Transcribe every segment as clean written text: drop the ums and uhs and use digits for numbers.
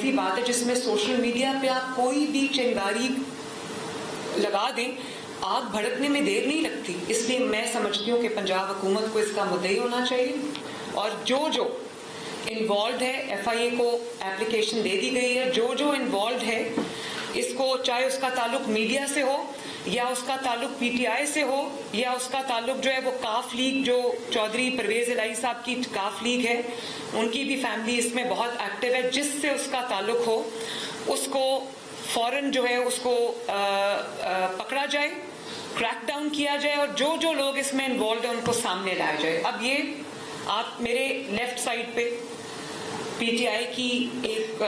ایسی بات ہے جس میں سوشل میڈیا پہ آپ کوئی بھی چنگاری لگا دیں آگ بھڑکنے میں دیر نہیں لگتی. اس لیے میں سمجھتی ہوں کہ پنجاب حکومت کو اس کا مدعی ہونا چاہیے, اور جو انوالوڈ ہے, ایف آئی اے کو اپلیکیشن دے دی گئی ہے, جو انوالوڈ ہے اس کو, چاہے اس کا تعلق میڈیا سے ہو یا اس کا تعلق پی ٹی آئی سے ہو یا اس کا تعلق جو ہے وہ کاف لیگ, جو چودھری پرویز الہی صاحب کی کاف لیگ ہے, ان کی بھی فیملی اس میں بہت ایکٹیو ہے, جس سے اس کا تعلق ہو اس کو فوراً جو ہے اس کو پکڑا جائے, کریک ڈاؤن کیا جائے, اور جو لوگ اس میں انوالوڈ ہیں ان کو سامنے لایا جائے. اب یہ آپ میرے لیفٹ سائڈ پہ پی ٹی آئی کی ایک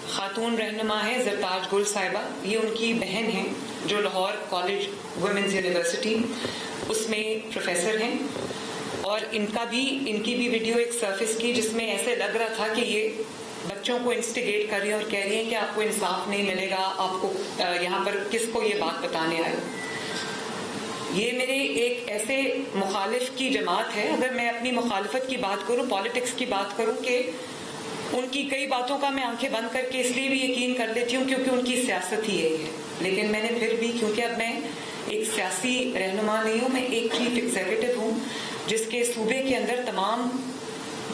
خاتون رہنما ہے زرتاج گل صاحبہ, یہ ان کی بہن ہیں جو لاہور کالج ویمنز یونیورسٹی اس میں پروفیسر ہیں, اور ان کی بھی ویڈیو ایک سرفس کی جس میں ایسے لگ رہا تھا کہ یہ بچوں کو انسٹیگیٹ کر رہی ہیں اور کہہ رہی ہیں کہ آپ کو انصاف نہیں ملے گا, آپ کو یہاں پر کس کو یہ بات بتانے آئے. یہ میرے ایک ایسے مخالف کی جماعت ہے, اگر میں اپنی مخالفت کی بات کروں, پالیٹکس کی بات کروں, کہ ان کی کئی باتوں کا میں آنکھیں بند کر کے اس لیے بھی یقین کر لیتی ہوں کیونکہ ان کی سیاست ہی یہی ہے, لیکن میں نے پھر بھی, کیونکہ اب میں ایک سیاسی رہنما نہیں ہوں, میں ایک چیف ایگزیکٹو ہوں جس کے صوبے کے اندر تمام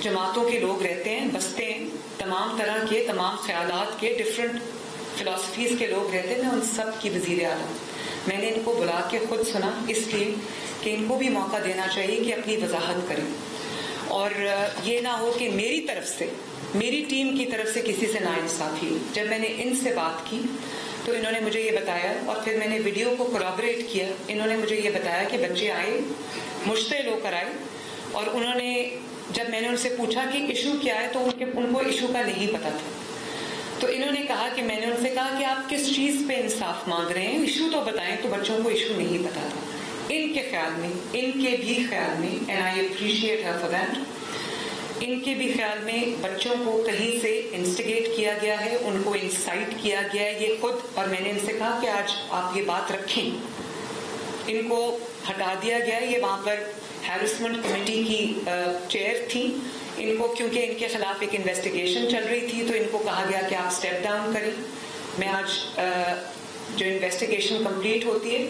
جماعتوں کے لوگ رہتے ہیں, بستے ہیں, تمام طرح کے, تمام خیالات کے, ڈفرینٹ فلاسفیز کے لوگ رہتے ہیں. میں ان سب کی وزیر اعلیٰ, میں نے ان کو بلا کے خود سنا اس لیے کہ ان کو بھی موقع دینا چاہیے کہ اپنی وضاحت کریں, اور یہ نہ ہو کہ میری طرف سے, میری ٹیم کی طرف سے کسی سے ناانصافی ہوئی. جب میں نے ان سے بات کی تو انہوں نے مجھے یہ بتایا, اور پھر میں نے ویڈیو کو کورابریٹ کیا, انہوں نے مجھے یہ بتایا کہ بچے آئے, مشتعل ہو کر آئے, اور انہوں نے, جب میں نے ان سے پوچھا کہ ایشو کیا ہے تو ان کو ایشو کا نہیں پتا تھا, تو انہوں نے کہا کہ میں نے ان سے کہا کہ آپ کس چیز پہ انصاف مانگ رہے ہیں, ایشو تو بتائیں. تو بچوں کو ایشو نہیں پتا تھا. ان کے خیال میں, ان کے بھی خیال میں, and I appreciate her for that, ان کے بھی خیال میں بچوں کو کہیں سے انسٹیگیٹ کیا گیا ہے, ان کو انسائٹ کیا گیا ہے, یہ خود. اور میں نے ان سے کہا کہ آج آپ یہ بات رکھیں, ان کو ہٹا دیا گیا ہے. یہ وہاں پر ہیرسمنٹ کمیٹی کی چیئر تھی, ان کو کیونکہ ان کے خلاف ایک انویسٹیگیشن چل رہی تھی تو ان کو کہا گیا کہ آپ اسٹیپ ڈاؤن کریں. میں آج جو انویسٹیگیشن کمپلیٹ ہوتی ہے,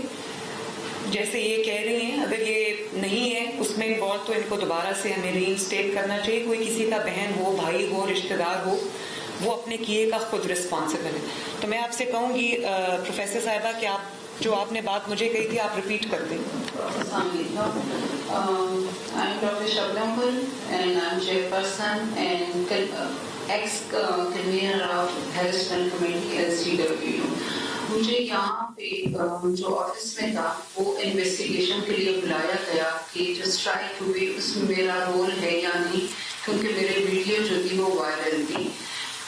جیسے یہ کہہ رہی ہیں, اگر یہ نہیں ہے اس میں انوالو تو ان کو دوبارہ سے ہمیں ری انسٹیٹ کرنا چاہیے. کوئی کسی کا بہن ہو, بھائی ہو, رشتہ دار ہو, وہ اپنے کیے کا خود رسپانسبل ہے. تو میں آپ سے کہوں گی پروفیسر صاحبہ کہ آپ جو آپ نے بات مجھے کہی تھی آپ ریپیٹ کر دیں. السلام علیکم. I'm Dr. Shabnam Gul and I'm chairperson and ex-convener of Harassment Committee LCW. مجھے یہاں پہ جو آفس میں تھا وہ انویسٹیگیشن کے لیے بلایا گیا کہ جو اسٹرائک ہوئی اس میں میرا رول ہے یا نہیں, کیونکہ میرے ویڈیو جو تھی وہ وائرل تھی.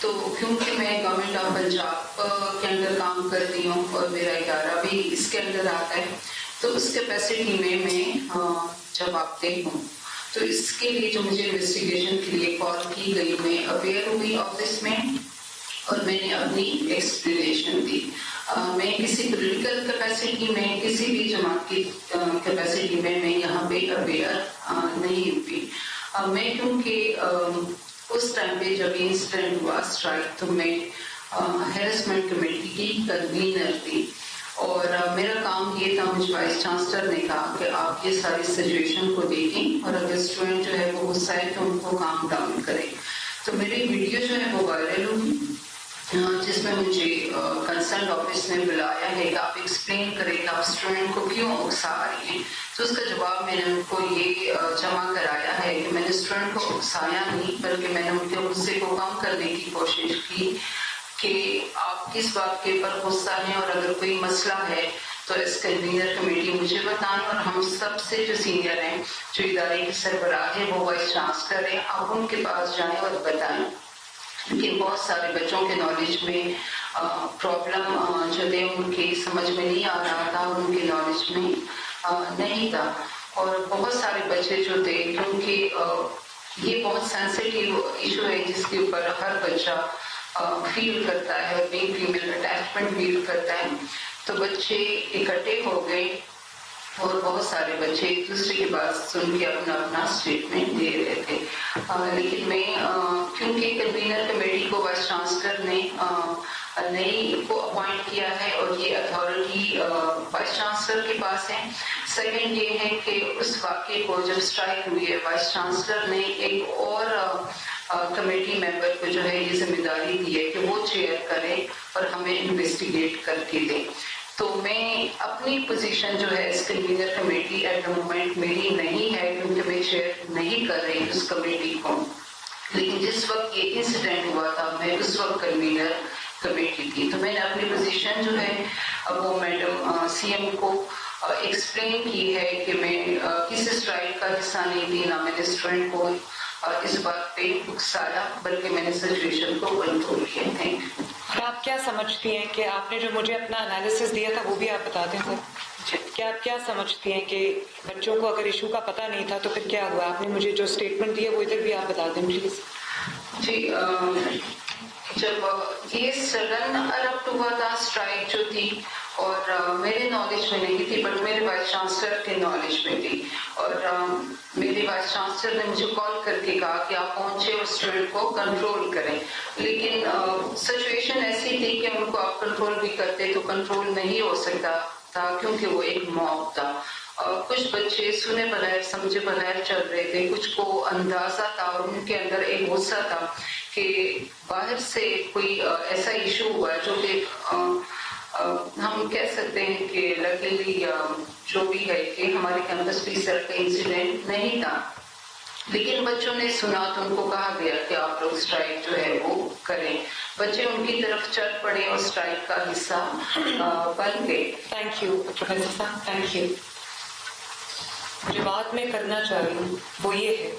تو کیونکہ میں گورنمنٹ آف پنجاب کے اندر کام کرتی ہوں اور میرا ادارہ بھی اس کے اندر آتا ہے, تو اس کیپیسٹی میں جواب دہ ہوں. تو اس کے لیے جو مجھے انویسٹیگیشن کے لیے کال کی گئی, میں اویئر ہوئی آفس میں اور میں نے اپنی ایکسپلینیشن دی. میں کسی پولیٹیکل کیپیسٹی میں, کسی بھی جماعت کی کیپیسٹی میں یہاں پہ اویئر نہیں ہوئی. میں کیونکہ اس ٹائم پہ جب انسیڈنٹ ہوا اسٹرائک تو میں ہیرسمنٹ کمیٹی کی کنوینر تھی, اور میرا کام یہ تھا, مجھے وائس چانسلر نے کہا کہ آپ یہ ساری سچویشن کو دیکھیں اور اگر اسٹوڈنٹ جو ہے وہ غصہ ہے تو ان کو کام ڈاؤن کریں. تو میری ویڈیو جو ہے وہ وائرل ہوئی جس میں مجھے کنسرن آفس نے بلایا ہے کہ آپ ایکسپلین کریں کہ آپ اسٹوڈنٹ کو کیوں اکسا رہی ہیں. تو اس کا جواب میں نے ان کو یہ جمع کرایا ہے کہ میں نے اسٹوڈنٹ کو اکسایا نہیں, بلکہ میں نے ان کے غصے کو کم کرنے کی کوشش کی کہ آپ کس بات کے اوپر غصہ ہیں, اور اگر کوئی مسئلہ ہے تو اس کنوینر کمیٹی مجھے بتائیں, اور ہم سب سے جو سینئر ہیں, جو ادارے کے سربراہ ہیں, وہ وائس چانسلر ہیں, آپ ان کے پاس جائیں اور بتائیں. کیونکہ بہت سارے بچوں کے نالج میں پرابلم جو ہے ان کے سمجھ میں نہیں آ رہا تھا, اور ان کے نالج میں نہیں تھا. اور بہت سارے بچے جو تھے, کیونکہ یہ بہت سینسٹیو ایشو ہے جس کے اوپر ہر بچہ فیل کرتا ہے, بینگ فیمیل اٹیچمنٹ فیل کرتا ہے, تو بچے اکٹھے ہو گئے اور بہت سارے بچے ایک دوسرے کی بات سن کے اپنا اپنا اسٹیٹمنٹ دے رہے تھے. لیکن میں کیونکہ کنوینر کمیٹی کو وائس چانسلر نے نئی کو اپوائنٹ کیا ہے اور یہ اتھارٹی وائس چانسلر کے پاس ہے. سیکنڈ یہ ہے کہ اس واقعے کو جب اسٹرائک ہوئی ہے وائس چانسلر نے ایک اور کمیٹی ممبر کو جو ہے یہ ذمہ داری دی ہے کہ وہ چیئر کرے اور ہمیں انویسٹیگیٹ کر کے دے. تو میں اپنی پوزیشن جو ہے اس convener committee at the moment میری نہیں ہے کیونکہ میں چیئر نہیں کر رہی اس کمیٹی کو. لیکن جس وقت یہ انسیڈنٹ ہوا تھا میں اس وقت کنوینر کمیٹی تھی. تو میں نے اپنی پوزیشن جو ہے وہ میڈم سی ایم کو ایکسپلین کی ہے کہ میں کسی اسٹرائک کا حصہ نہیں تھی, نہ میں نے اسٹوڈنٹ کو اس بات پہ اکسایا بلکہ میں نے سچویشن کو کنٹرول کیا. Thank you. اور آپ کیا سمجھتی ہیں کہ آپ نے جو مجھے اپنا انالیسس دیا تھا وہ بھی آپ بتا دیں سر. کیا آپ کیا سمجھتی ہیں کہ بچوں کو اگر ایشو کا پتہ نہیں تھا تو پھر کیا ہوا؟ آپ نے مجھے جو اسٹیٹمنٹ دیا وہ ادھر بھی آپ بتا دیں پلیز. جی, جب یہ سڈن ارپٹ ہوا تھا اسٹرائک جو تھی اور میرے نالج میں نہیں تھی بٹ میرے وائس چانسلر کے نالج میں تھی, اور میرے وائس چانسلر نے مجھے کال کر کے کہا کہ آپ پہنچے اور اسٹوڈنٹ کو کنٹرول کریں. لیکن سچویشن ایسی تھی کہ ان کو آپ کنٹرول بھی کرتے تو کنٹرول نہیں ہو سکتا تھا کیونکہ وہ ایک موب تھا. کچھ بچے سنے بغیر سمجھے بغیر چل رہے تھے, کچھ کو اندازہ تھا اور ان کے اندر ایک غصہ تھا کہ باہر سے کوئی ایسا ایشو ہوا جو کہ ہم کہہ سکتے ہیں کہ لکیلی جو بھی ہے کہ ہمارے کیمپس بھی سر کا انسیڈنٹ نہیں تھا. لیکن بچوں نے سنا تو ان کو کہا گیا کہ آپ لوگ اسٹرائک جو ہے وہ کریں. بچے ان کی طرف چل پڑے اور اسٹرائک کا حصہ بن گئے. تھینک یو پروفیسر صاحب, تھینک یو. جو بات میں کرنا چاہ رہی ہوں وہ یہ ہے